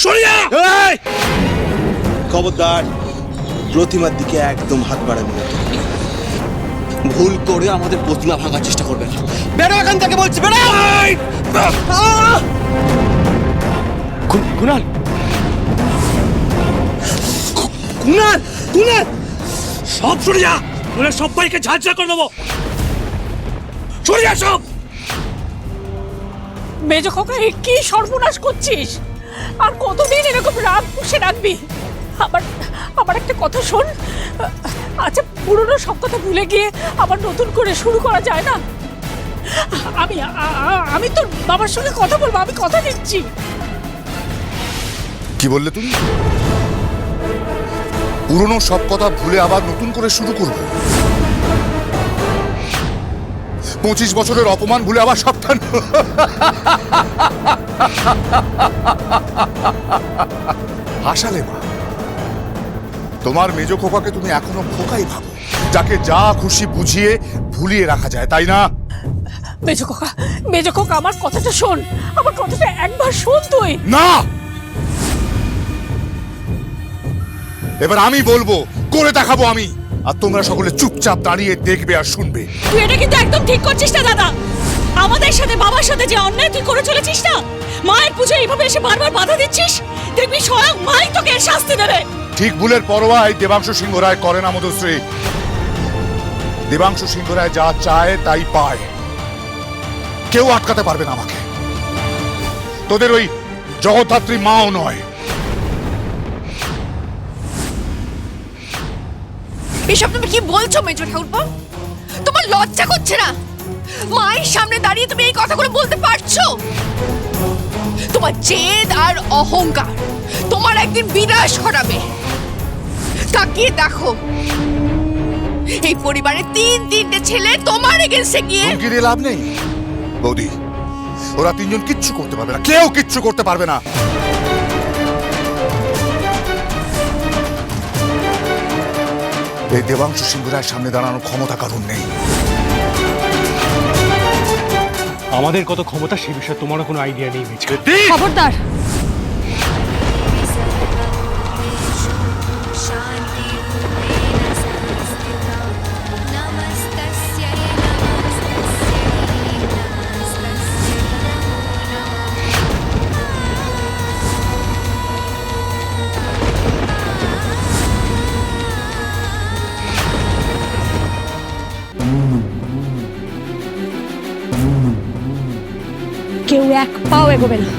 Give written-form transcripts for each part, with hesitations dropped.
সরে যা। খবরদার, প্রতিমার দিকে একদম হাত বাড়াবি না। ভুল করে আমাদের প্রতিমা ভাঙার চেষ্টা করবে না। বেরো এখান থেকে বলছি, বেরো। কুনাল, কুনাল, কুনাল, সব সরে যা, তোরা সবাইকে ঝাঁঝরা করে দেবো। সরে যা সব। মেজো খোকা, কি সর্বনাশ করছিস? আর কতদিন এরকম রাগ পুষে রাখবি? আবার একটা কথা শোন, আচ্ছা পুরনো সব কথা ভুলে গিয়ে আবার নতুন করে শুরু করা যায় না? আমি তোর বাবার সঙ্গে কথা বলবো, আমি কথা দিচ্ছি। কি বললে তুমি? পুরনো সব কথা ভুলে আবার নতুন করে শুরু করবো? 25 বছরের অপমান ভুলে আবার সাবধান? হাসালে মা। তোমার মেজো খোকাকে তুমি এখনো খোকাই ভাবো, যাকে যা খুশি বুঝিয়ে ভুলিয়ে রাখা যায়, তাই না? মেজো খোকা, আমার কথাটা শোন, আমার কথাটা একবার শোন তুই। না, এবার আমি বলবো, করে দেখাবো আমি, আর তোমরা সকলে চুপচাপ দাঁড়িয়ে দেখবে আর শুনবে। তুই এটা কিন্তু একদম ঠিক করছিস না দাদা। আমাদের সাথে বাবার সাথে যে অন্যায় তুই করে চলেছিস না, মায়ের পুজো এইভাবে এসে বারবার বাধা দিচ্ছিস, দেখবি স্বয়ং মাই তোকে এর শাস্তি দেবে। ঠিক ভুলের পরোয়া এই দেবাংশু সিংহ রায় করে না মধুশ্রী। দেবাংশু সিংহ রায় যা চায় তাই পায়, কেউ আটকাতে পারবে না আমাকে। তোদের ওই জগদ্ধাত্রী মাও নয়। এসব তুমি কি বলছো মেজো ঠাকুরপো? তোমার লজ্জা করছে না? মায়ের সামনে দাঁড়িয়ে তুমি এই কথাগুলো বলতে পারছো? তোমার জেদ আর অহংকার তোমার একদিন বিনাশ ঘটাবে। তাকিয়ে দেখো, এই পরিবারে তিনটে ছেলে তোমার এগেন্সে গিয়ে। হুমকি দিয়ে লাভ নেই বৌদি, ওরা তিনজন কিচ্ছু করতে পারবে না, কেউ কিচ্ছু করতে পারবে না। এই দেবাংশু সিংহ রায়ের সামনে দাঁড়ানোর ক্ষমতা কারণ নেই। আমাদের কত ক্ষমতা সে বিষয়ে তোমারও কোনো আইডিয়া নেই। খবরদার, কেউ এক পাও এগোবে না।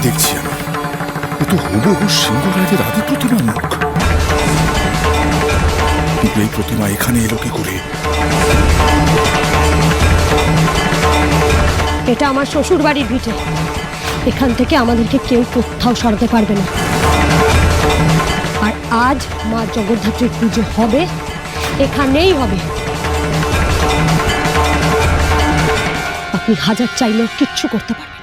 দেখছি আমি, এ তো হুবহু সিংহ রায়ের আদি প্রতিমা মুখ। কিন্তু এই প্রতিমা এখানে এলো কি করে? এটা আমার শ্বশুর বাড়ির ভিটে, এখান থেকে আমাদেরকে কেউ কোথাও সরাতে পারবে না। আর আজ মা জগদ্ধাত্রীর পুজো হবে, এখানেই হবে। আপনি হাজার চাইলেও কিচ্ছু করতে পারবেন না।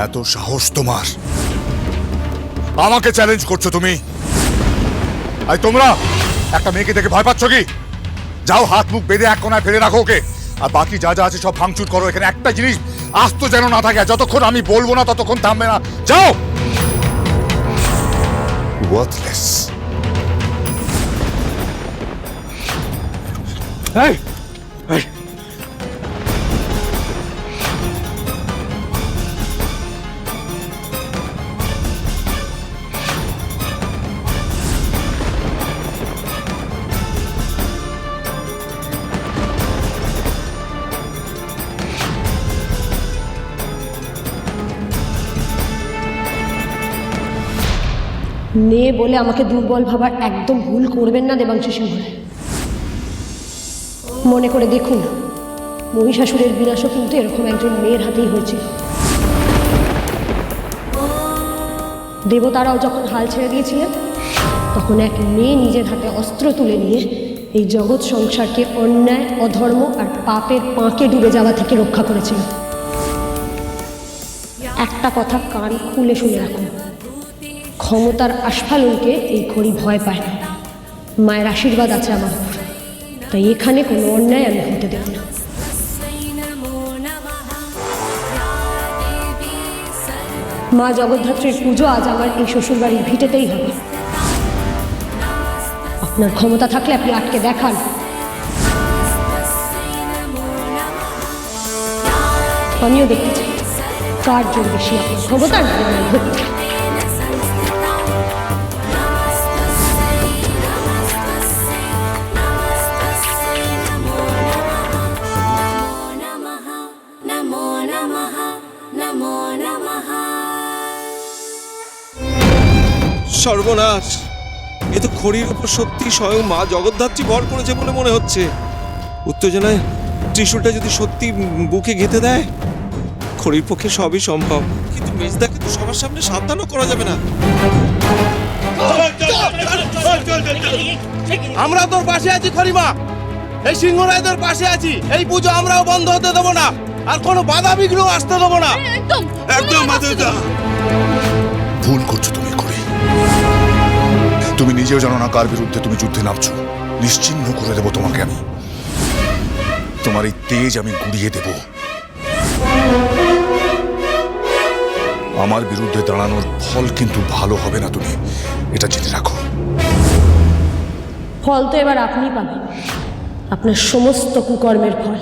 এত সাহস তোমার? আমাকে চ্যালেঞ্জ করছো তুমি? আর তোমরা একটা মেয়েকে দেখে ভয় পাচ্ছ কি? যাও, হাত মুখ বেঁধে এক কোনায় ফেলে রাখো ওকে, আর বাকি যা যা আছে সব ভাঙচুর করো। এখানে একটা জিনিস আস্ত যেন না থাকে, যতক্ষণ আমি বলবো না ততক্ষণ থামবে না। যাও। ওয়ার্থলেস। এই এই মেয়ে বলে আমাকে দুর্বল ভাবার একদম ভুল করবেন না দেবাংশু সিংহ রায়। মনে করে দেখুন, মহিষাসুরের বিনাশও কিন্তু এরকম একজন মেয়ের হাতেই হয়েছিল। দেবতারাও যখন হাল ছেড়ে দিয়েছিলেন, তখন এক মেয়ে নিজের হাতে অস্ত্র তুলে নিয়ে এই জগৎ সংসারকে অন্যায়, অধর্ম আর পাপের পাঁকে ডুবে যাওয়া থেকে রক্ষা করেছিল। একটা কথা কান খুলে শুনে রাখুন, ক্ষমতার আস্ফালনকে এই খড়ি ভয় পায় না। মায়ের আশীর্বাদ আছে আমার উপর, তাই এখানে কোনো অন্যায় আমি হতে দেব না। মা জগদ্ধাত্রীর পুজো আজ আমার এই শ্বশুরবাড়ির ভিটেতেই হবে। আপনার ক্ষমতা থাকলে আপনি আটকে দেখান। আমিও দেখতে চাই কার জোর বেশি, আপনার ক্ষমতা না আমার ভক্তি। সর্বনাশ! এ তো খড়ির উপর সত্যি স্বয়ং মা জগদ্ধাত্রী ভর করেছে বলে মনে হচ্ছে। উত্তেজনায় ত্রিশূলটা যদি সত্যি বুকে গেঁথে দেয়, খড়ির পক্ষে সবই সম্ভব। কিন্তু মেজদাকে তো সবার সামনে সাবধানও করা যাবে না। আমরা তোর পাশে আছি খড়িমা, এই সিংহরায়দের পাশে আছি। এই পুজো আমরাও বন্ধ হতে দেবো না, আর কোনো বাধা বিঘ্ন আসতে দেবো না। একদম একদম মাধুরীদা। ভুল করছো তুমি খড়ি। তুমি নিজেও জানো না কার বিরুদ্ধে তুমি যুদ্ধে নামছো। নিশ্চিহ্ন করে দেবো তোমাকে আমি। তোমার এই তেজ আমি গুড়িয়ে দেব। আমার বিরুদ্ধে দাঁড়ানোর ফল কিন্তু ভালো হবে না, তুমি এটা জেনে রাখো। ফল তো এবার আপনিই পাবেন, আপনার সমস্ত কুকর্মের ফল।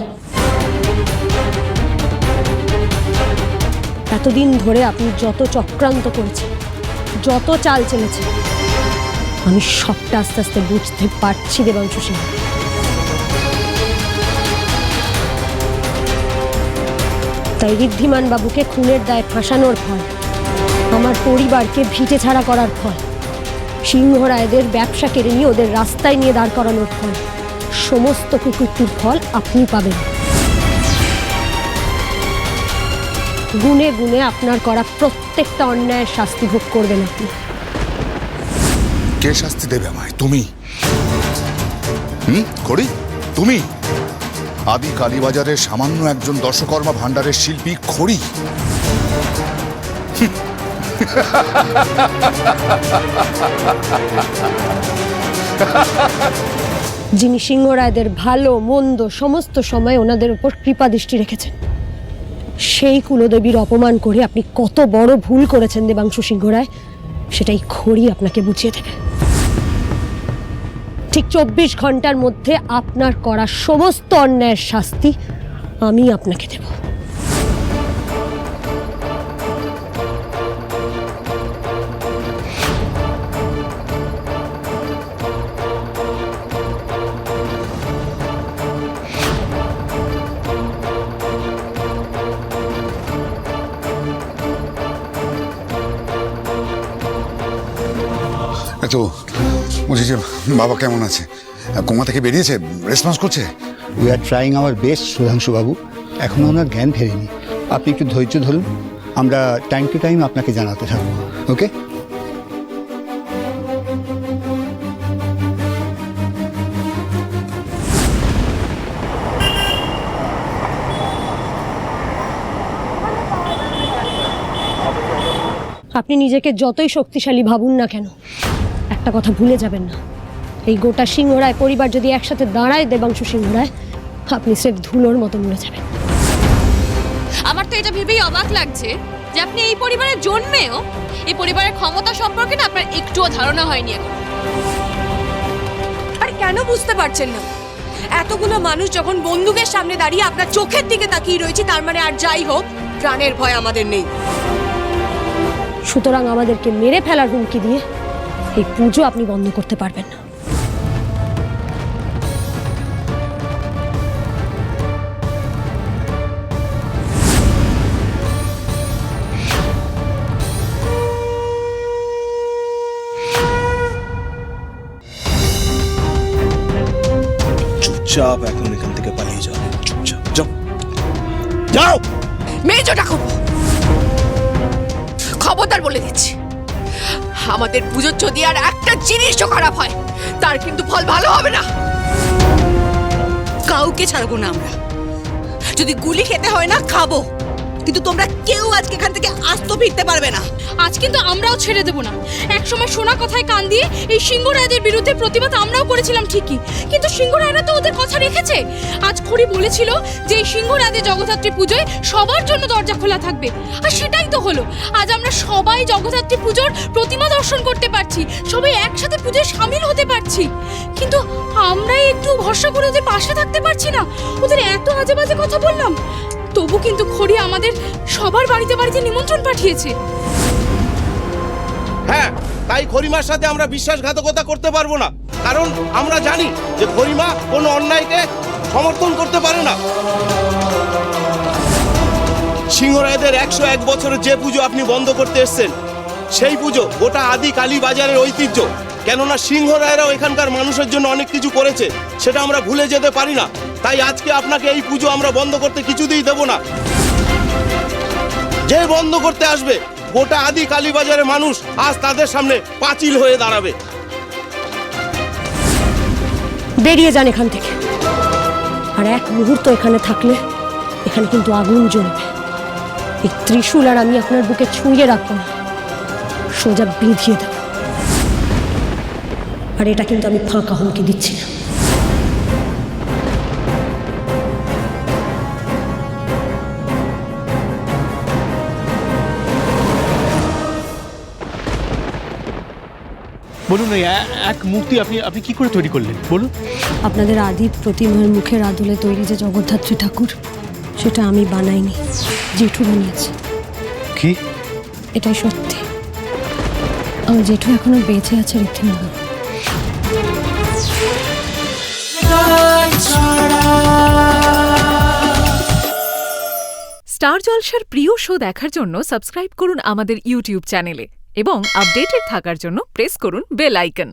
এতদিন ধরে আপনি যত চক্রান্ত করেছেন, যত চাল চেলেছেন, আমি সবটা আস্তে আস্তে বুঝতে পারছি দেবাংশু সিংহ। তাই ঋদ্ধিমান বাবুকে খুনের দায়ে ফাঁসানোর ফল, আমার পরিবারকে ভিটে ছাড়া করার ফল, সিংহরায়দের ব্যবসা কেড়ে নিয়ে ওদের রাস্তায় নিয়ে দাঁড় করানোর ফল, সমস্ত কুকীর্তির ফল আপনি পাবেন। গুনে গুনে আপনার করা প্রত্যেকটা অন্যায়ের শাস্তি ভোগ করবেন আপনি। কে শাস্তি দেবে আমায়? তুমি? খড়ি, তুমি? আদি কালীবাজারের সামান্য একজন দশকর্মা ভাণ্ডারের শিল্পী খড়ি? যিনি সিংহরায়দের ভালো মন্দ সমস্ত সময় ওনাদের উপর কৃপা দৃষ্টি রেখেছেন, সেই কুলদেবীর অপমান করে আপনি কত বড় ভুল করেছেন দেবাংশু সিংহরায়, সেটাই খড়ি আপনাকে বুঝিয়ে দেবে। ঠিক 24 ঘন্টার মধ্যে আপনার করা সমস্ত অন্যায়ের শাস্তি আমি আপনাকে দেব। তো বলছি যে বাবা কেমন আছে? কোমা থেকে বেরিয়েছে? রেসপন্স করছে? We are trying our best সুধাংশুবাবু। এখনও আমরা জ্ঞান ফেরিনি। আপনি একটু ধৈর্য ধরুন, আমরা টাইম টু টাইম আপনাকে জানাতে থাকবো। ওকে? আপনি নিজেকে যতই শক্তিশালী ভাবুন না কেন, একটা কথা ভুলে যাবেন না, এই গোটা সিংহরায় পরিবার যদি একসাথে দাঁড়ায় দেবাংশু সিংহরায়, আপনি স্রেফ ধুলোর মতো মরে যাবেন। আমার তো এটা ভেবেই অবাক লাগছে যে আপনি এই পরিবারে জন্মেও এই পরিবারের ক্ষমতা সম্পর্কে না আপনার একটুও ধারণা হয়নি এখন। আর কেন বুঝতে পারছেন না? এতগুলো মানুষ যখন বন্দুকের সামনে দাঁড়িয়ে আপনার চোখের দিকে তাকিয়ে রয়েছে, তার মানে আর যাই হোক প্রাণের ভয় আমাদের নেই। সুতরাং আমাদেরকে মেরে ফেলার হুমকি দিয়ে এই পুজো আপনি বন্ধ করতে পারবেন না। চুপচাপ এখন এখান থেকে পালিয়ে যাও, চুপচাপ যাও। যাও। মেজ ঠাকুর, খবরদার বলে দিচ্ছি, আমাদের পুজোর যদি আর একটা জিনিসও খারাপ হয় তার কিন্তু ফল ভালো হবে না। কাউকে ছাড়বো না আমরা, যদি গুলি খেতে হয় না খাবো, কিন্তু তোমরা কেউ আজকে এখান থেকে আস্ত ফিরতে পারবে না। আজ কিন্তু আমরাও ছেড়ে দেব না। একসময় শোনা কথায় কান দিয়ে এই সিংহরায়দের বিরুদ্ধে প্রতিবাদ আমরাও করেছিলাম ঠিকই, কিন্তু সিংহরায়রা তো ওদের কথা রেখেছে। আজ খড়ি বলেছিল যে এই সিংহরায়দের জগদ্ধাত্রী পুজোয় সবার জন্য দরজা খোলা থাকবে, আর সেটাই তো হলো। আজ আমরা সবাই জগদ্ধাত্রী পুজোর প্রতিমা দর্শন করতে পারছি, সবাই একসাথে পুজোয় সামিল হতে পারছি, কিন্তু আমরাই একটু ভরসা করে ওদের পাশে থাকতে পারছি না। ওদের এত আজে বাজে কথা বললাম, তবু কিন্তু খড়ি আমাদের সবার বাড়িতে বাড়িতে নিমন্ত্রণ পাঠিয়েছে। হ্যাঁ, তাই খড়িমার সাথে আমরা বিশ্বাসঘাতকতা করতে পারবো না, কারণ আমরা জানি যে খড়িমা কোনো অন্যায়কে সমর্থন করতে পারে না। সিংহরায়দের 101 বছরের যে পুজো আপনি বন্ধ করতে এসেছেন, সেই পুজো গোটা আদি কালী বাজারের ঐতিহ্য। কেননা সিংহরায়রাও এখানকার মানুষের জন্য অনেক কিছু করেছে, সেটা আমরা ভুলে যেতে পারি না। তাই আজকে আপনাকে এই পুজো আমরা বন্ধ করতে কিছুতেই দেব না। যে বন্ধ করতে আসবে, গোটা আদি কালীবাজারের মানুষ আজ তাদের সামনে পাঁচিল হয়ে দাঁড়াবে। বেরিয়ে যান এখান থেকে, আর এক মুহূর্ত এখানে থাকলে এখানে কিন্তু আগুন জ্বলবে। এই ত্রিশূল আর আমি আপনার বুকে ছুঁয়ে রাখবো না, সোজা বিঁধিয়ে দেব। আর এটা কিন্তু আমি ফাঁকা হুমকি দিচ্ছি না। বলুন, এই এক মূর্তি আপনি কি করে তৈরি করলেন বলুন? আপনাদের আদি প্রতিমার মুখের আদলে তৈরি যে জগদ্ধাত্রী ঠাকুর, সেটা আমি বানাইনি, জেঠু বানিয়েছে। কি? এটাই সত্যি, আমার জেঠু এখনো বেঁচে আছে ঋদ্ধিমান বাবু। স্টার জলসার প্রিয় শো দেখার জন্য সাবস্ক্রাইব করুন আমাদের ইউটিউব চ্যানেলে এবং আপডেটেড থাকার জন্য প্রেস করুন বেল আইকন।